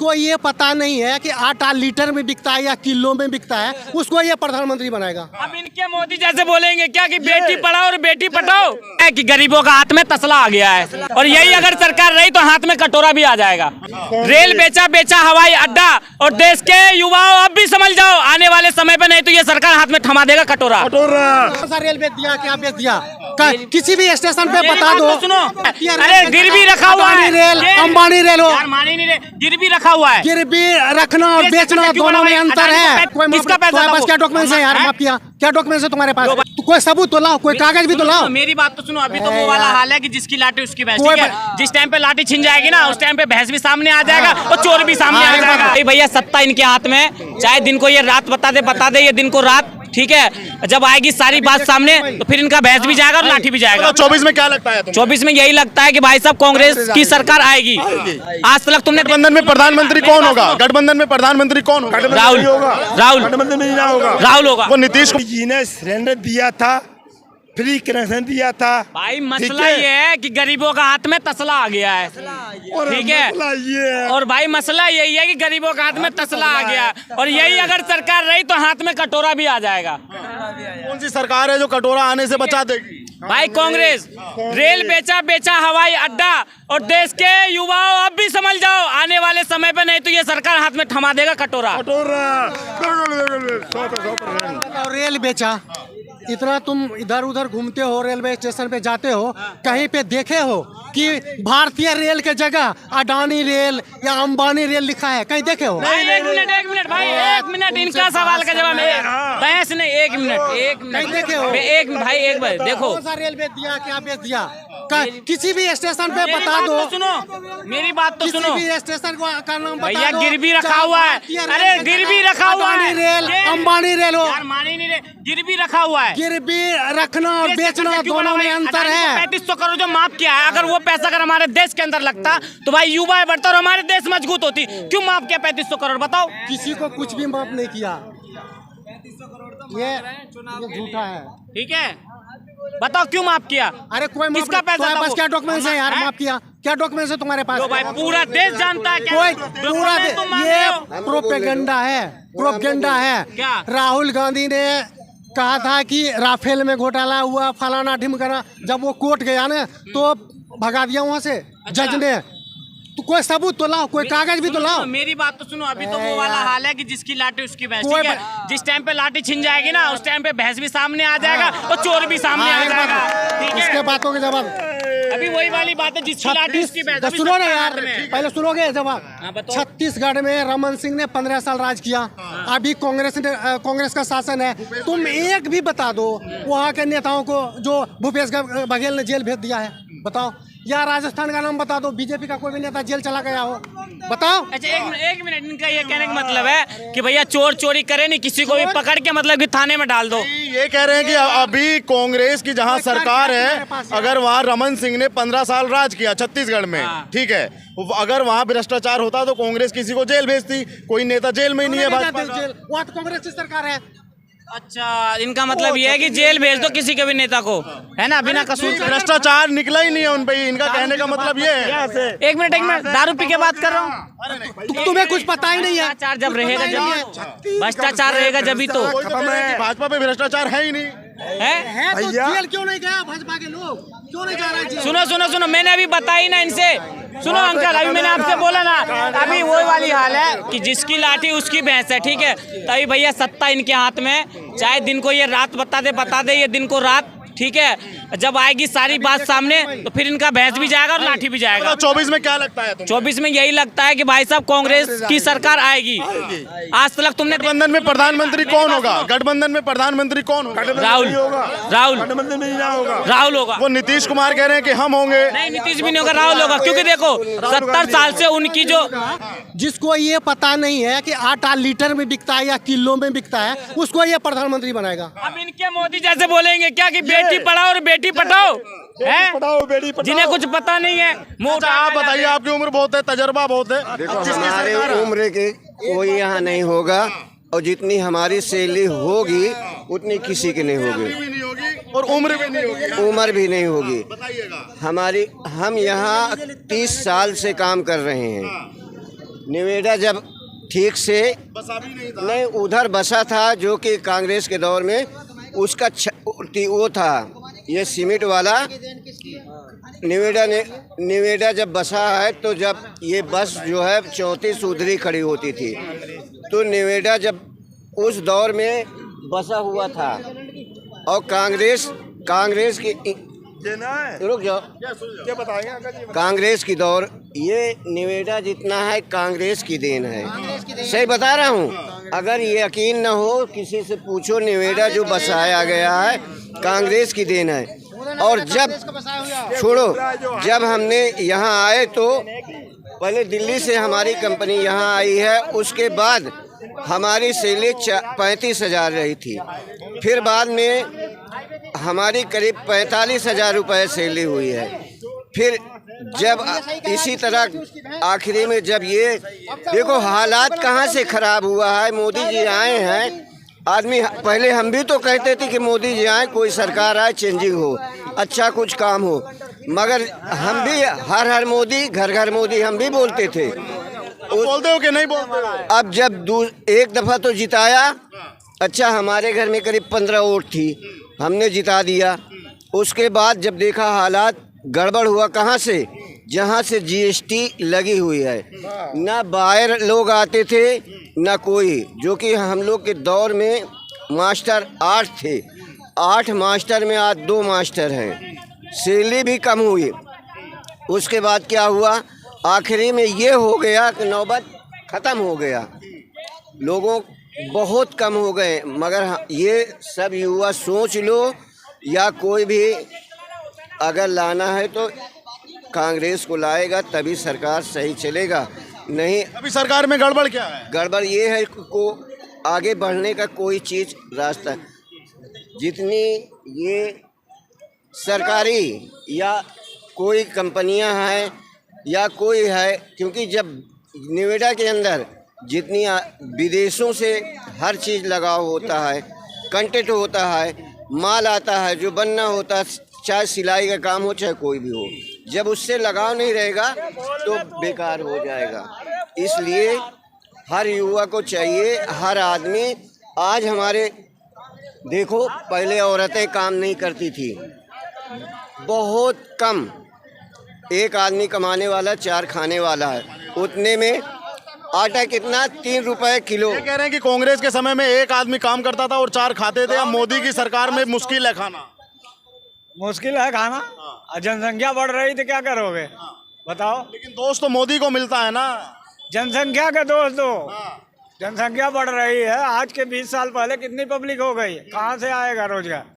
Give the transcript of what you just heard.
जिसको ये पता नहीं है कि आटा लीटर में बिकता है या किलो में बिकता है, उसको ये प्रधानमंत्री बनाएगा। अब इनके मोदी जैसे बोलेंगे क्या कि बेटी पढ़ाओ और बेटी पढ़ाओ, कि गरीबों का हाथ में तसला आ गया है, और यही अगर सरकार रही तो हाथ में कटोरा भी आ जाएगा। रेल बेचा बेचा हवाई अड्डा, और देश के युवाओं अब भी समझ जाओ, आने वाले समय पे नहीं तो ये सरकार हाथ में थमा देगा कटोरा। कौन सा रेल बेच दिया, क्या बेच दिया? किसी भी स्टेशन पे बता दो। सुनो, अरे गिरवी रखा हुआ है, रेल अंबानी रेल हो, गिरवी रखा हुआ है। गिरवी रखना और बेचना दोनों में अंतर है। किसका पैसा तुम्हारे पास क्या डॉक्यूमेंट्स है यार? माफ किया, क्या डॉक्यूमेंट्स है तुम्हारे पास? कोई सबूत तो लाओ, कोई कागज भी तो लाओ। मेरी बात तो सुनो, अभी तो वो वाला हाल है कि जिसकी लाठी उसकी भैंस, ठीक है? जिस टाइम पे लाठी छिन जाएगी ना, उस टाइम पे भैंस भी सामने आ जाएगा और चोर भी सामने आ जाएगा। भैया सत्ता इनके हाथ में, चाहे दिन को ये रात बता दे ये दिन को रात, ठीक है? जब आएगी सारी बात सामने तो फिर इनका भैंस भी जाएगा और लाठी भी जाएगा। 24 में क्या लगता है? 24 में यही लगता है कि भाई साहब कांग्रेस की सरकार आएगी। आज तक तुमने गठबंधन में प्रधानमंत्री कौन होगा? गठबंधन में प्रधानमंत्री कौन होगा? राहुल होगा। वो नीतीश जी ने सिलेंडर दिया था, फ्री कनेक्शन दिया था। भाई मसला ये है कि गरीबों का हाथ में तसला आ गया है, ठीक है? और भाई मसला यही है कि गरीबों का हाथ में तसला आ गया, और यही अगर सरकार रही तो हाथ में कटोरा भी आ जाएगा। कौन सी सरकार है जो कटोरा आने से बचा देगी? भाई कांग्रेस। रेल बेचा बेचा हवाई अड्डा, और देश के युवाओं अब भी समझ जाओ, आने वाले समय पे नहीं तो ये सरकार हाथ में थमा देगा कटोरा। और रेल बेचा, इतना तुम इधर उधर घूमते हो, रेलवे स्टेशन पे जाते हो, कहीं पे देखे हो कि भारतीय रेल के जगह अडानी रेल या अंबानी रेल लिखा है? कहीं देखे हो? भाई एक मिनट भाई, एक मिनट, इनका सवाल का जवाब बहस नहीं, एक मिनट कहीं देखे हो? एक बार देखो, कौन सा रेल बेच दिया, क्या बेच दिया? किसी भी स्टेशन पे बता दो। सुनो, मेरी बात तो सुनो, किसी भी स्टेशन का नाम बता भैया दो। गिरवी रखा हुआ है, अरे गिरवी रखा हुआ है, रेल अंबानी रेल हो, गिरवी रखा हुआ है। गिरवी रखना और बेचना दोनों में अंतर है। 3500 करोड़ जो माफ किया है, अगर वो पैसा अगर हमारे देश के अंदर लगता तो भाई युवा बढ़ता और हमारे देश मजबूत होती। क्यों माफ किया 3500 करोड़? बताओ। किसी को कुछ भी माफ नहीं किया, ये झूठा है, ठीक है? बताओ क्यों माफ किया? अरे कोई किसका पैसा? तुम्हारे पास क्या डॉक्यूमेंट्स है यार? माफ किया, क्या डॉक्यूमेंट्स है तुम्हारे पास? तो भाई पूरा देश जानता है क्या? कोई पूरा ये प्रोपेगेंडा है, प्रोपेगेंडा है। क्या? राहुल गांधी ने कहा था कि राफेल में घोटाला हुआ, फलाना ढिमकाना, जब वो कोर्ट गया ना तो भगा दिया वहाँ से जज ने। तो कोई सबूत तो लाओ, कोई कागज भी तो लाओ। मेरी बात तो सुनो, अभी तो वो वाला हाल है कि जिसकी लाठी उसकी भैंस, ठीक है? जिस टाइम पे लाठी छिन जाएगी ना, उस टाइम पे भैंस भी सामने आ जाएगा और चोर भी सामने आ जाएगा, ठीक है? इसके बातों के जवाब अभी वही वाली बात है, जिसकी लाठी उसकी भैंस। सुनो ना यार, पहले सुनोगे जवाब। छत्तीसगढ़ में रमन सिंह ने 15 साल राज किया, अभी कांग्रेस का शासन है। तुम एक भी बता दो वहाँ के नेताओं को जो भूपेश बघेल ने जेल भेज दिया है, बताओ। या राजस्थान का नाम बता दो, बीजेपी का कोई भी नेता जेल चला गया हो, बताओ। अच्छा एक मिनट, इनका ये कहने का मतलब है कि भैया चोर चोरी करे नहीं, किसी को भी पकड़ के मतलब कि थाने में डाल दो। ये कह रहे हैं कि अभी कांग्रेस की जहां सरकार है, अगर वहां रमन सिंह ने 15 साल राज किया छत्तीसगढ़ में, ठीक है, अगर वहां भ्रष्टाचार होता तो कांग्रेस किसी को जेल भेजती। कोई नेता जेल में ही नहीं है, वहाँ तो कांग्रेस की सरकार है। अच्छा, इनका मतलब ये है कि जेल भेज दो किसी के भी नेता को, है ना, बिना कसूर। भ्रष्टाचार निकला ही नहीं है उन पे, इनका कहने का मतलब ये है। एक मिनट, दारू पी के बात कर रहा हूँ। तुम्हें कुछ पता ही नहीं है। भ्रष्टाचार जब रहेगा, जब भ्रष्टाचार रहेगा जब तो। भाजपा पे भ्रष्टाचार है ही नहीं है तो जेल क्यों नहीं गया भाजपा के लोग? क्यों नहीं जा रहे? सुनो, मैंने अभी बताई ना इनसे। सुनो अंकल, अभी मैंने आपसे बोला ना, अभी वही वाली हाल है कि जिसकी लाठी उसकी भैंस है, ठीक है? तभी भैया सत्ता इनके हाथ में, चाहे दिन को ये रात बता दे ये दिन को रात, ठीक है? जब आएगी सारी बात सामने तो फिर इनका भैंस भी जाएगा और लाठी भी जाएगा। 24 में क्या लगता है? 24 में यही लगता है कि भाई साहब कांग्रेस की सरकार आएगी। आज तक तुमने गठबंधन में प्रधानमंत्री कौन होगा? गठबंधन में प्रधानमंत्री कौन होगा? राहुल होगा। वो नीतीश कुमार कह रहे हैं कि हम होंगे। नहीं, नीतीश भी नहीं होगा, राहुल होगा। क्योंकि देखो 70 साल से उनकी जो, जिसको ये पता नहीं है कि आटा लीटर में बिकता है या किलो में बिकता है, उसको ये प्रधानमंत्री बनाएगा। अब इनके मोदी जैसे बोलेंगे क्या कि बेटी पढ़ाओ और बेटी पढ़ाओ, है? जिन्हें कुछ पता नहीं है। अच्छा, आप बताइए, आपकी उम्र बहुत है, तजर्बा बहुत है। देखो, हमारे उम्र के कोई यहाँ नहीं होगा, और जितनी हमारी सैलरी होगी उतनी किसी की नहीं होगी, और उम्र भी नहीं होगी। उम्र भी नहीं होगी। बताइएगा। हम यहाँ 30 साल से काम कर रहे हैं, निवेदा जब ठीक से बसा भी नहीं था। नहीं उधर बसा था, जो कि कांग्रेस के दौर में उसका वो था ये सीमेंट वाला। निवेदा जब बसा है तो जब ये बस जो है 34 उधरी खड़ी होती थी, तो निवेदा जब उस दौर में बसा हुआ था। और कांग्रेस की रुक जाओ, क्या बताएंगे कांग्रेस की दौर ये निवेदा जितना है कांग्रेस की देन है, सही बता रहा हूँ। अगर ये यकीन न हो किसी से पूछो, निवेदा जो बसाया गया है कांग्रेस की देन है। और जब छोड़ो, जब हमने यहाँ आए तो पहले दिल्ली से हमारी कंपनी यहाँ आई है, उसके बाद हमारी सैलरी 35,000 रही थी, फिर बाद में हमारी करीब 45,000 रुपये सैलरी हुई है। फिर जब इसी तरह आखिरी में जब ये देखो हालात कहाँ से खराब हुआ है, मोदी जी आए हैं, आदमी पहले हम भी तो कहते थे कि मोदी जी आए, कोई सरकार आए, चेंजिंग हो, अच्छा कुछ काम हो, मगर हम भी हर मोदी, घर घर मोदी हम भी बोलते थे। बोलते हो कि नहीं बोलते हो? अब जब एक दफ़ा तो जिताया, अच्छा हमारे घर में करीब 15 वोट थी, हमने जिता दिया। उसके बाद जब देखा हालात गड़बड़ हुआ, कहाँ से, जहाँ से जीएसटी लगी हुई है, ना बाहर लोग आते थे ना कोई, जो कि हम लोग के दौर में मास्टर 8 थे, 8 मास्टर में आज 2 मास्टर हैं, सैलरी भी कम हुई। उसके बाद क्या हुआ, आखिरी में ये हो गया कि नौबत ख़त्म हो गया, लोगों बहुत कम हो गए। मगर ये सब युवा सोच लो, या कोई भी अगर लाना है तो कांग्रेस को लाएगा, तभी सरकार सही चलेगा। नहीं अभी सरकार में गड़बड़ क्या है? गड़बड़ ये है को आगे बढ़ने का कोई चीज़ रास्ता, जितनी ये सरकारी या कोई कंपनियां हैं या कोई है, क्योंकि जब निवेदा के अंदर जितनी विदेशों से हर चीज़ लगाव होता है, कंटेंट होता है, माल आता है, जो बनना होता है, चाहे सिलाई का काम हो चाहे कोई भी हो, जब उससे लगाव नहीं रहेगा तो बेकार हो जाएगा। इसलिए हर युवा को चाहिए, हर आदमी, आज हमारे देखो पहले औरतें काम नहीं करती थी, बहुत कम, एक आदमी कमाने वाला 4 खाने वाला है, उतने में आटा कितना 3 रुपए किलो। ये कह रहे हैं कि कांग्रेस के समय में एक आदमी काम करता था और 4 खाते थे, अब मोदी की सरकार में मुश्किल है खाना। मुश्किल है खाना, जनसंख्या बढ़ रही तो क्या करोगे बताओ। लेकिन दोस्त तो मोदी को मिलता है ना। जनसंख्या का दोष दो, जनसंख्या बढ़ रही है, आज के 20 साल पहले कितनी पब्लिक हो गई, कहाँ से आएगा रोजगार।